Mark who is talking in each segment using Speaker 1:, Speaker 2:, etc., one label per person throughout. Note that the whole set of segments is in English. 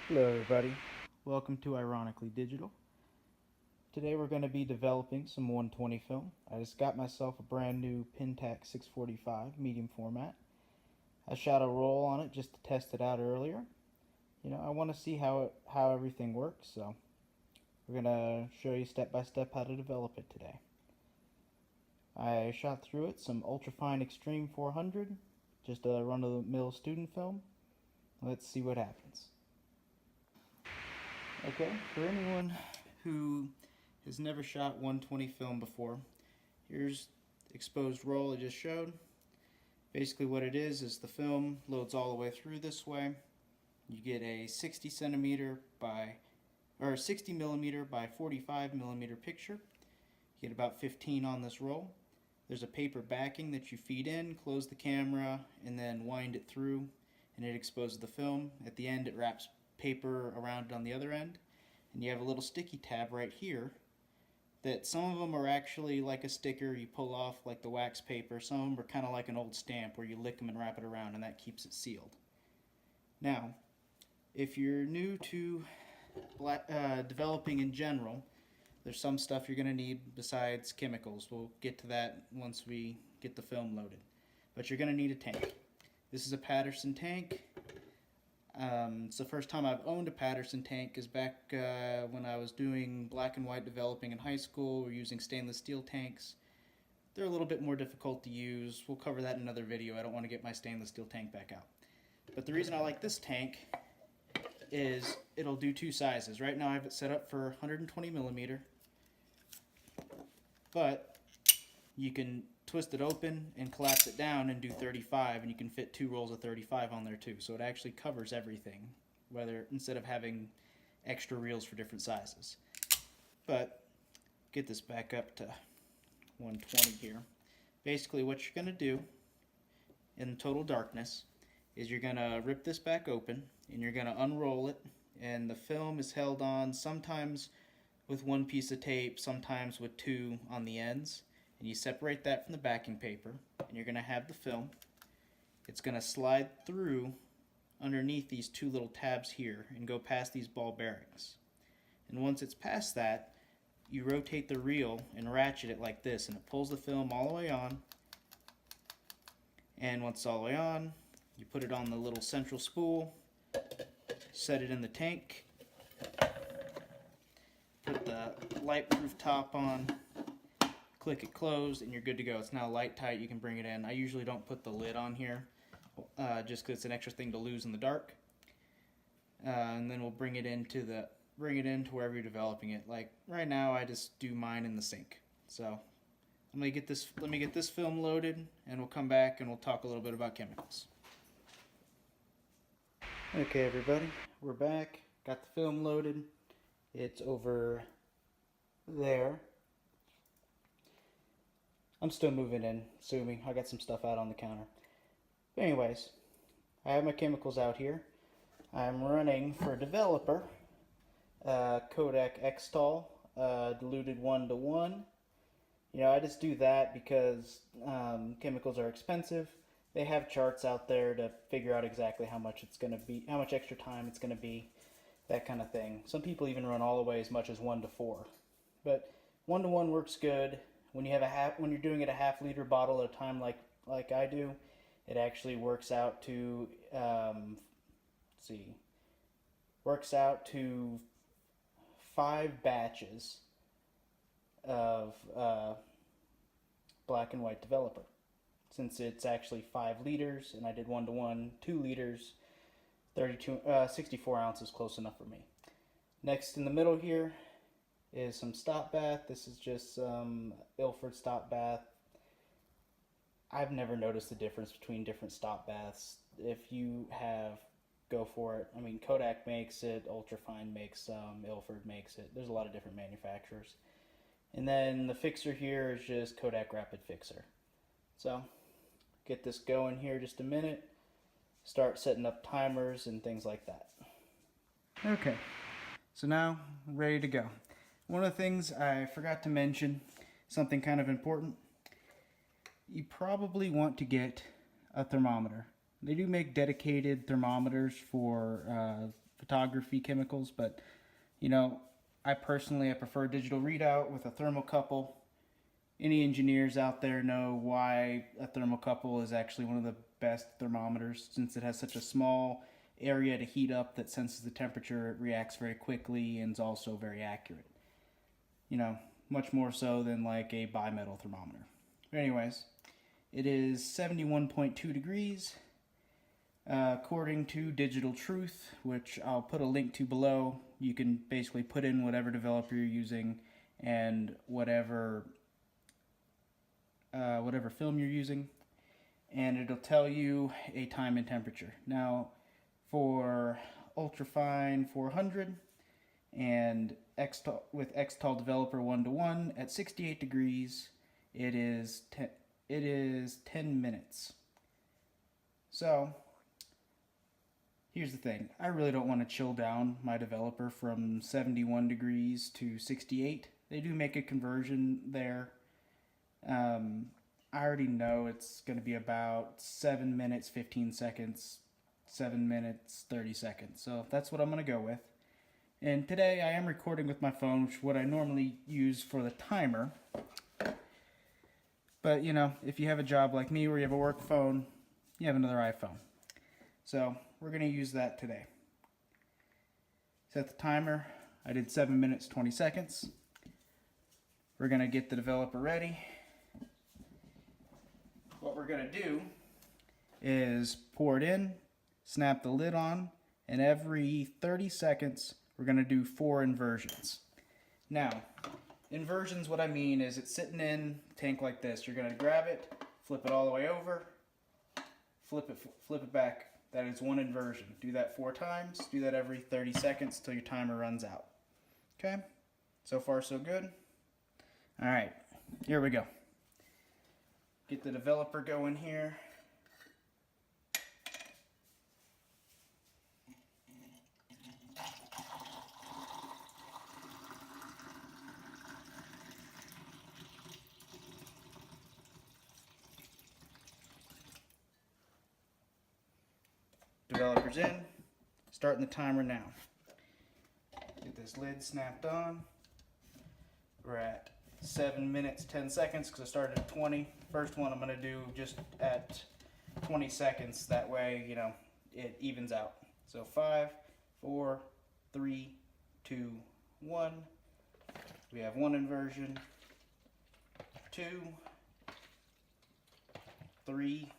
Speaker 1: Hello everybody, welcome to Ironically Digital. Today we're going to be developing some 120 film. I just got myself a brand new Pentax 645 medium format. I shot a roll on it just to test it out earlier. I want to see how everything works, so we're going to show you step by step how to develop it today. I shot through it some Ultrafine Extreme 400, just a run-of-the-mill student film. Let's see what happens. Okay, for anyone who has never shot 120 film before, here's the exposed roll I just showed. Basically what it is the film loads all the way through this way. You get a 60 millimeter by 45 millimeter picture. You get about 15 on this roll. There's a paper backing that you feed in, close the camera, and then wind it through, and it exposes the film. At the end, it wraps paper around it on the other end, and you have a little sticky tab right here that some of them are actually like a sticker you pull off like the wax paper. Some of them are kind of like an old stamp where you lick them and wrap it around, and that keeps it sealed. Now, if you're new to developing in general, there's some stuff you're going to need besides chemicals. We'll get to that once we get the film loaded. But you're going to need a tank. This is a Patterson tank. It's the first time I've owned a Patterson tank, is back when I was doing black and white developing in high school. We're using stainless steel tanks. They're a little bit more difficult to use. We'll cover that in another video. I don't want to get my stainless steel tank back out. But the reason I like this tank is it'll do two sizes. Right now I have it set up for 120 millimeter, but you can twist it open and collapse it down and do 35, and you can fit 2 rolls of 35 on there too. So it actually covers everything, instead of having extra reels for different sizes. But get this back up to 120 here. Basically what you're going to do in total darkness is you're going to rip this back open and you're going to unroll it, and the film is held on sometimes with one piece of tape, sometimes with 2 on the ends. And you separate that from the backing paper, and you're going to have the film. It's going to slide through underneath these 2 little tabs here and go past these ball bearings. And once it's past that, you rotate the reel and ratchet it like this, and it pulls the film all the way on. And once it's all the way on, you put it on the little central spool, set it in the tank, put the light-proof top on, click it closed, and you're good to go. It's now light tight. You can bring it in. I usually don't put the lid on here just because it's an extra thing to lose in the dark. And then we'll bring it into wherever you're developing it. Like right now, I just do mine in the sink. So let me get this film loaded, and we'll come back and we'll talk a little bit about chemicals. Okay, everybody, we're back. Got the film loaded. It's over there. I'm still moving in, assuming I got some stuff out on the counter. But anyways, I have my chemicals out here. I'm running for developer Kodak Xtol diluted 1:1. I just do that because chemicals are expensive. They have charts out there to figure out exactly how much it's going to be, how much extra time it's going to be, that kind of thing. Some people even run all the way as much as 1:4. But 1:1 works good. When you're doing it a half-liter bottle at a time, like I do, it actually works out to works out to 5 batches of black and white developer. Since it's actually 5 liters, and I did 1:1, 2 liters, 64 ounces, close enough for me. Next in the middle here is some stop bath. This is just some Ilford stop bath. I've never noticed the difference between different stop baths. If you have, go for it. I mean, Kodak makes it, Ultrafine makes some, Ilford makes it. There's a lot of different manufacturers. And then the fixer here is just Kodak Rapid Fixer. So, get this going here just a minute. Start setting up timers and things like that. Okay, so now I'm ready to go. One of the things I forgot to mention, something kind of important, you probably want to get a thermometer. They do make dedicated thermometers for photography chemicals, but you know, I personally prefer digital readout with a thermocouple. Any engineers out there know why a thermocouple is actually one of the best thermometers, since it has such a small area to heat up that senses the temperature, it reacts very quickly, and is also very accurate. You know, much more so than like a bimetal thermometer. But anyways, it is 71.2 degrees. According to Digital Truth, which I'll put a link to below, you can basically put in whatever developer you're using and whatever film you're using, and it'll tell you a time and temperature. Now, for Ultrafine 400 and with Xtol Developer 1:1 at 68 degrees, it is 10 minutes. So here's the thing. I really don't want to chill down my developer from 71 degrees to 68. They do make a conversion there. I already know it's going to be about 7 minutes, 15 seconds, 7 minutes, 30 seconds. So that's what I'm going to go with. And today I am recording with my phone, which is what I normally use for the timer. But, you know, if you have a job like me where you have a work phone, you have another iPhone. So we're going to use that today. Set the timer. I did 7 minutes, 20 seconds. We're going to get the developer ready. What we're going to do is pour it in, snap the lid on, and every 30 seconds we're going to do 4 inversions. Now, inversions, what I mean is it's sitting in a tank like this. You're going to grab it, flip it all the way over, flip it back. That is 1 inversion. Do that 4 times. Do that every 30 seconds till your timer runs out. Okay? So far, so good. All right, here we go. Get the developer going here. Developer's in. Starting the timer now. Get this lid snapped on. We're at 7 minutes, 10 seconds because I started at 20. First one I'm going to do just at 20 seconds. That way, you know, it evens out. So 5, 4, 3, 2, 1. We have 1 inversion. 2, 3,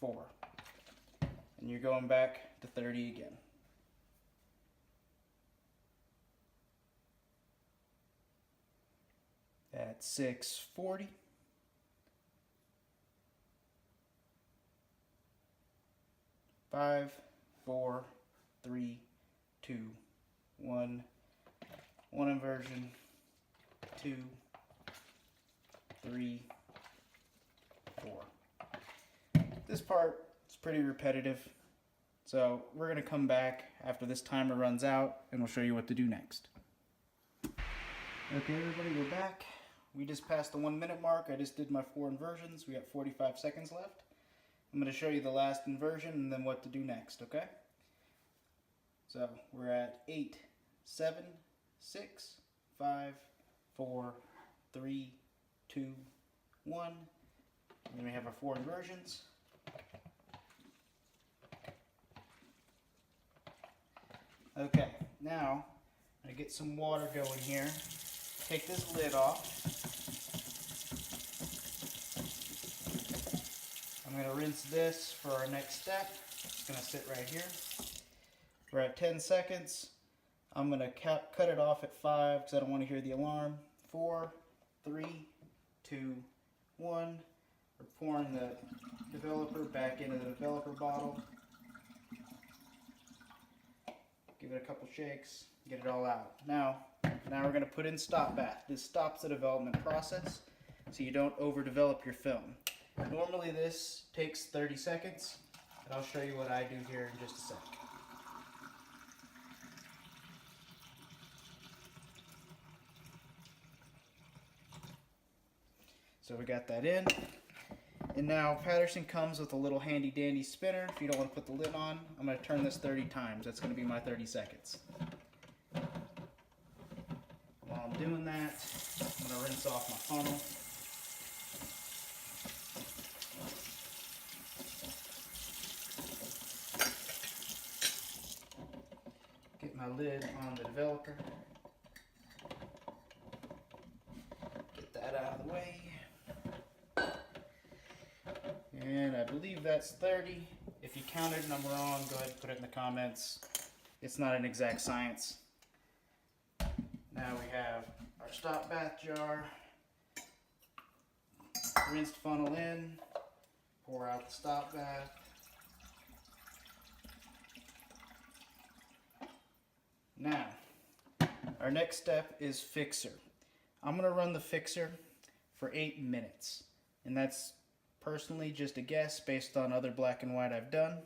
Speaker 1: 4. And you're going back to 30 again. At 6:40. 5, 4, 3, 2, 1. 1 inversion. 2, 3, 4. This part is pretty repetitive, so we're going to come back after this timer runs out and we'll show you what to do next. Okay, everybody, we're back. We just passed the 1 minute mark. I just did my 4 inversions. We got 45 seconds left. I'm going to show you the last inversion and then what to do next, okay? So we're at 8, 7, 6, 5, 4, 3, 2, 1. And then we have our 4 inversions. Okay, now I'm going to get some water going here. Take this lid off. I'm going to rinse this for our next step. It's going to sit right here. We're at 10 seconds. I'm going to cut it off at 5 because I don't want to hear the alarm. 4, 3, 2, 1. We're pouring the developer back into the developer bottle. Give it a couple shakes, get it all out. Now we're going to put in stop bath. This stops the development process so you don't overdevelop your film. Normally this takes 30 seconds, and I'll show you what I do here in just a sec. So we got that in, And now Patterson comes with a little handy dandy spinner. If you don't want to put the lid on, I'm going to turn this 30 times. That's going to be my 30 seconds. While I'm doing that, I'm going to rinse off my funnel. Get my lid on the developer. Get that out of the way. And I believe that's 30. If you counted and I'm wrong, go ahead and put it in the comments. It's not an exact science. Now we have our stop bath jar. Rinsed funnel in. Pour out the stop bath. Now, our next step is fixer. I'm going to run the fixer for 8 minutes. And that's personally just a guess based on other black and white I've done.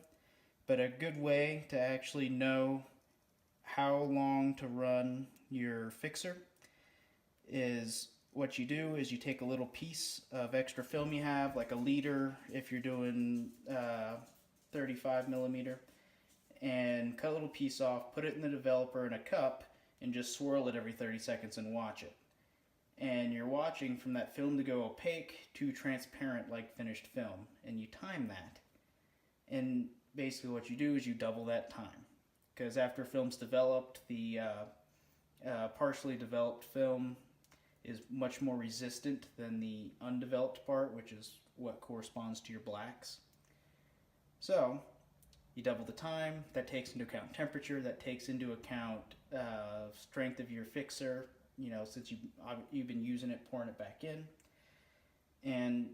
Speaker 1: But a good way to actually know how long to run your fixer is what you do is you take a little piece of extra film you have, like a liter if you're doing 35 millimeter, and cut a little piece off, put it in the developer in a cup, and just swirl it every 30 seconds and watch it. And you're watching from that film to go opaque to transparent like finished film, and you time that. And basically what you do is you double that time, because after film's developed, the partially developed film is much more resistant than the undeveloped part, which is what corresponds to your blacks. So you double the time. That takes into account temperature, that takes into account strength of your fixer, you know, since you've been using it, pouring it back in, and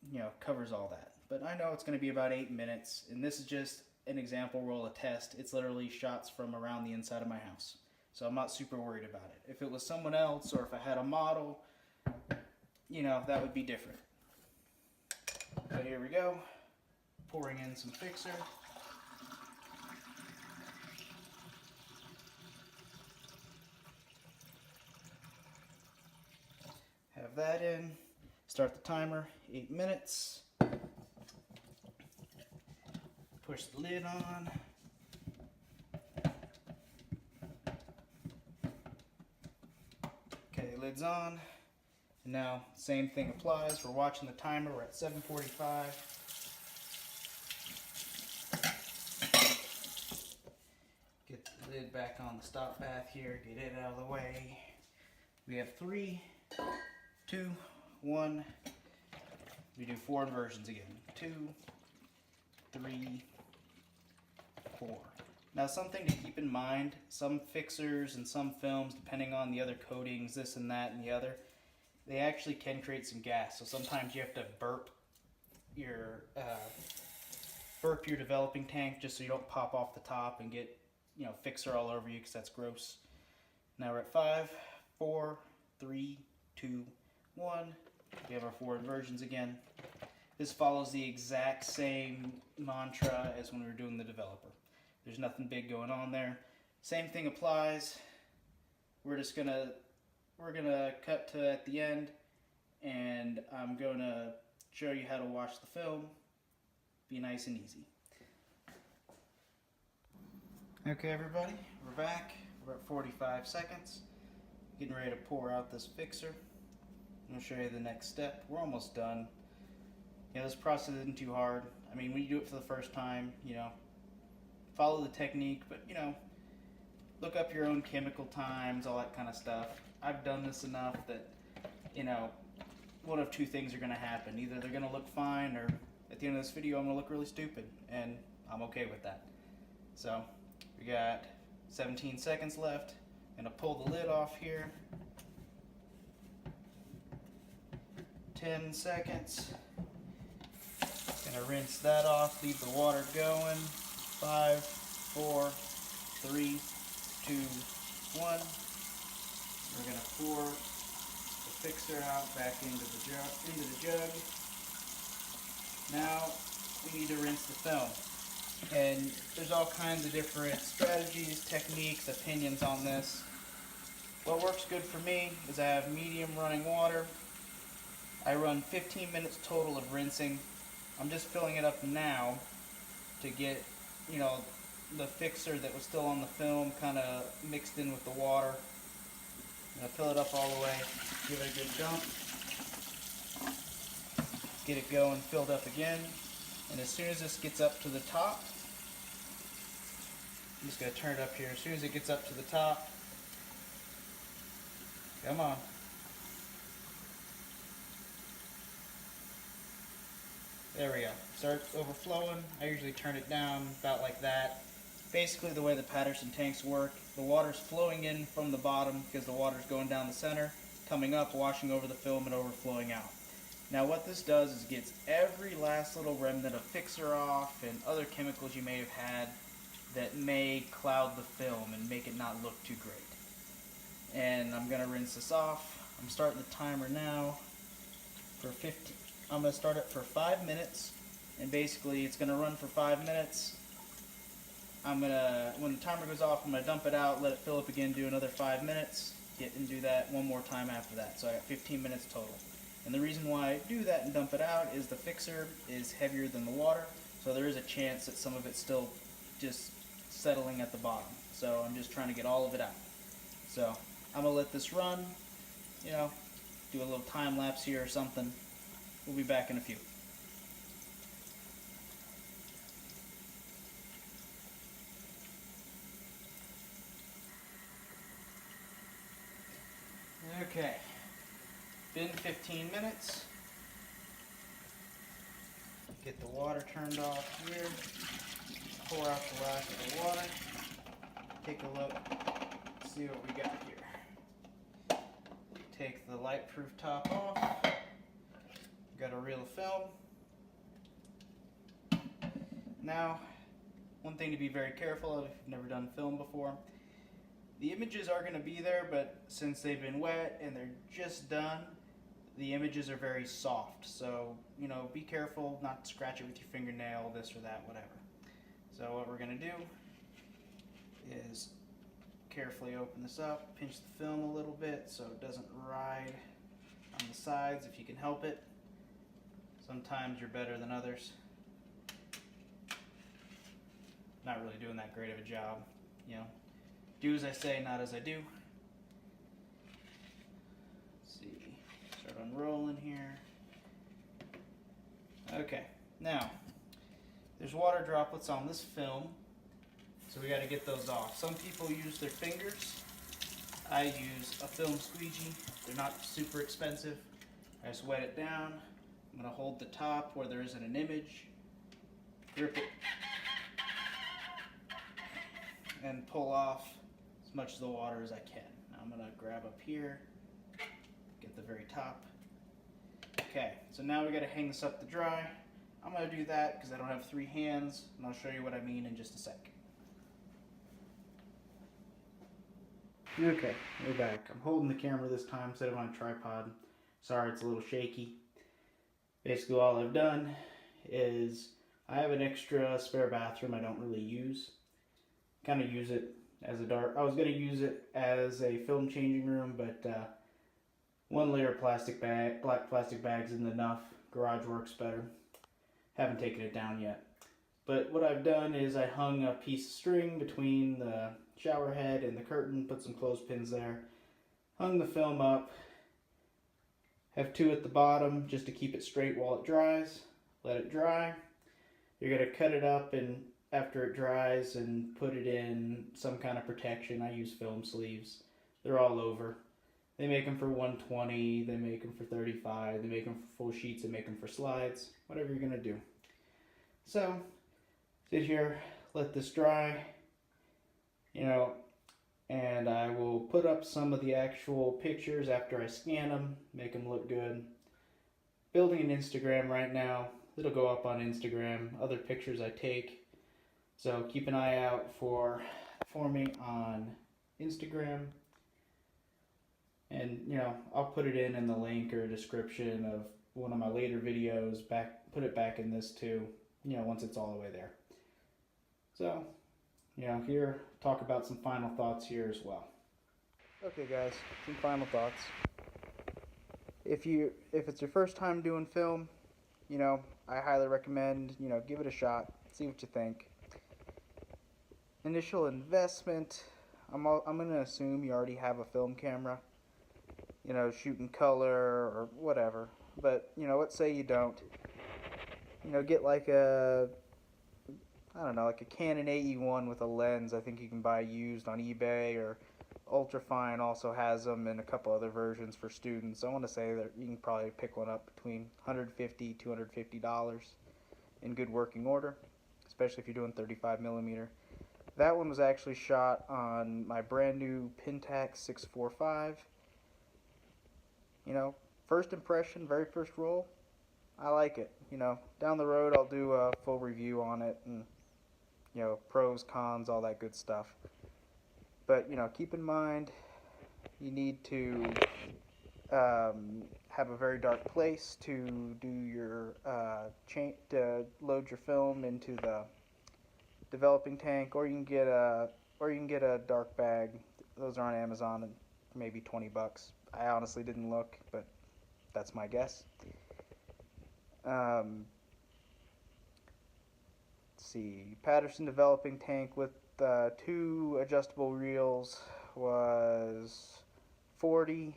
Speaker 1: you know, covers all that. But I know it's going to be about 8 minutes, and this is just an example roll, a test. It's literally shots from around the inside of my house, so I'm not super worried about it. If it was someone else, or if I had a model, you know, that would be different. So here we go, pouring in some fixer. Have that in, start the timer, 8 minutes, push the lid on, okay, lid's on, and now same thing applies. We're watching the timer, we're at 7:45. Get the lid back on the stop bath here, get it out of the way. We have 3, 2, 1. We do 4 inversions again. 2, 3, 4. Now something to keep in mind, some fixers and some films, depending on the other coatings, this and that and the other, they actually can create some gas. So sometimes you have to burp your developing tank just so you don't pop off the top and get, you know, fixer all over you, because that's gross. Now we're at 5, 4, 3, 2, 1. We have our 4 inversions again. This follows the exact same mantra as when we were doing the developer. There's nothing big going on there. Same thing applies. We're gonna cut to at the end, and I'm gonna show you how to watch the film. Be nice and easy. Okay, everybody, we're back. We're at 45 seconds. Getting ready to pour out this fixer. I'm going to show you the next step. We're almost done. You know, this process isn't too hard. I mean, when you do it for the first time, you know, follow the technique, but, you know, look up your own chemical times, all that kind of stuff. I've done this enough that, you know, one of two things are going to happen. Either they're going to look fine, or at the end of this video, I'm going to look really stupid, and I'm okay with that. So, we got 17 seconds left. I'm going to pull the lid off here. 10 seconds. Going to rinse that off, leave the water going. 5, 4, 3, 2, 1. We're going to pour the fixer out back into the jug. Now we need to rinse the film. And there's all kinds of different strategies, techniques, opinions on this. What works good for me is I have medium running water. I run 15 minutes total of rinsing. I'm just filling it up now to get, you know, the fixer that was still on the film kind of mixed in with the water. I'm going to fill it up all the way, give it a good dump, get it going, filled up again, and as soon as this gets up to the top, I'm just going to turn it up here. As soon as it gets up to the top, come on. There we go. Starts overflowing. I usually turn it down about like that. Basically the way the Patterson tanks work, the water's flowing in from the bottom because the water's going down the center, coming up, washing over the film, and overflowing out. Now what this does is gets every last little remnant of fixer off and other chemicals you may have had that may cloud the film and make it not look too great. And I'm going to rinse this off. I'm starting the timer now for 15. I'm going to start it for 5 minutes, and basically it's going to run for 5 minutes. When the timer goes off, I'm going to dump it out, let it fill up again, do another 5 minutes, and do that one more time after that. So I got 15 minutes total. And the reason why I do that and dump it out is the fixer is heavier than the water, so there is a chance that some of it's still just settling at the bottom. So I'm just trying to get all of it out. So I'm going to let this run, you know, do a little time lapse here or something. We'll be back in a few. Okay, been 15 minutes. Get the water turned off here. Pour out the last of the water. Take a look, see what we got here. Take the light proof top off. Got a reel of film. Now, one thing to be very careful of if you've never done film before, the images are going to be there, but since they've been wet and they're just done, the images are very soft. So, you know, be careful not to scratch it with your fingernail, this or that, whatever. So what we're going to do is carefully open this up, pinch the film a little bit so it doesn't ride on the sides if you can help it. Sometimes you're better than others. Not really doing that great of a job, you know. Do as I say, not as I do. Let's see, start unrolling here. Okay, now, there's water droplets on this film, so we got to get those off. Some people use their fingers. I use a film squeegee. They're not super expensive. I just wet it down. I'm going to hold the top where there isn't an image, grip it, and pull off as much of the water as I can. Now I'm going to grab up here, get the very top. Okay, so now we got to hang this up to dry. I'm going to do that because I don't have 3 hands, and I'll show you what I mean in just a sec. Okay, we're back. I'm holding the camera this time instead of on a tripod. Sorry, it's a little shaky. Basically all I've done is I have an extra spare bathroom I don't really use. Kind of use it as a dark. I was going to use it as a film changing room, but 1 layer of plastic bag, black plastic bags isn't enough. Garage works better. Haven't taken it down yet. But what I've done is I hung a piece of string between the shower head and the curtain, put some clothespins there, hung the film up, have 2 at the bottom just to keep it straight while it dries. Let it dry. You're going to cut it up and after it dries and put it in some kind of protection. I use film sleeves. They're all over. They make them for $120, they make them for $35, they make them for full sheets, they make them for slides, whatever you're going to do. So, sit here, let this dry, you know, and I will put up some of the actual pictures after I scan them, make them look good. Building an Instagram right now. It'll go up on Instagram, other pictures I take. So keep an eye out for me on Instagram. And, you know, I'll put it in the link or description of one of my later videos, put it back in this too, you know, once it's all the way there. So, you know, here, talk about some final thoughts here as well. Okay guys, some final thoughts. If it's your first time doing film, I highly recommend, give it a shot, see what you think. Initial investment, I'm going to assume you already have a film camera, shooting color or whatever. But, let's say you don't. Get like I don't know, like a Canon AE1 with a lens. I think you can buy used on eBay, or Ultrafine also has them in a couple other versions for students. I want to say that you can probably pick one up between $150 $250 in good working order, especially if you're doing 35 millimeter. That one was actually shot on my brand new Pentax 645. First impression, very first roll, I like it. Down the road I'll do a full review on it and pros, cons, all that good stuff. But keep in mind you need to have a very dark place to do your to load your film into the developing tank, or you can get a dark bag. Those are on Amazon and maybe $20. I honestly didn't look, but that's my guess. Let's see, Patterson developing tank with 2 adjustable reels was 40.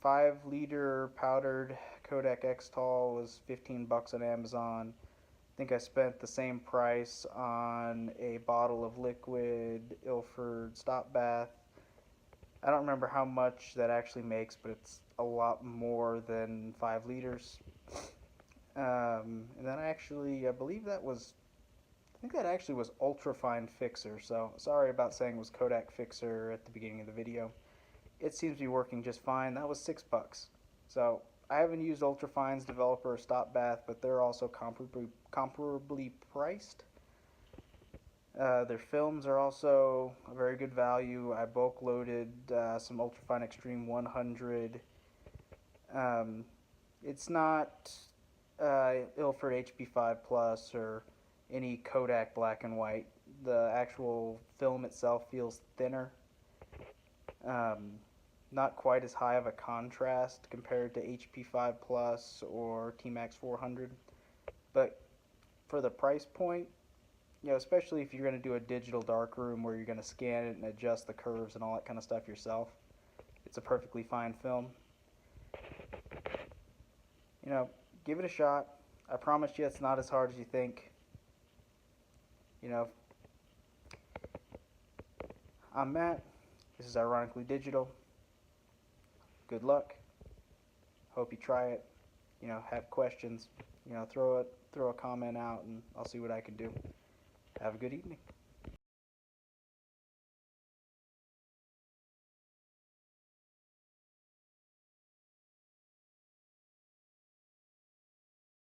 Speaker 1: 5-liter powdered Kodak X-Tall was $15 on Amazon. I think I spent the same price on a bottle of liquid Ilford stop bath. I don't remember how much that actually makes, but it's a lot more than 5 liters. And then I believe that was, I think that actually was Ultrafine Fixer. So sorry about saying it was Kodak Fixer at the beginning of the video. It seems to be working just fine. That was $6. So I haven't used Ultrafine's developer or stop bath, but they're also comparably priced. Their films are also a very good value. I bulk loaded some Ultrafine Extreme 100. It's not Ilford HP5 Plus or any Kodak black and white. The actual film itself feels thinner. Not quite as high of a contrast compared to HP5 Plus or T-Max 400. But for the price point, especially if you're going to do a digital darkroom where you're going to scan it and adjust the curves and all that kind of stuff yourself, it's a perfectly fine film. Give it a shot. I promise you it's not as hard as you think. I'm Matt. This is Ironically Digital. Good luck. Hope you try it. Have questions. Throw a comment out and I'll see what I can do. Have a good evening.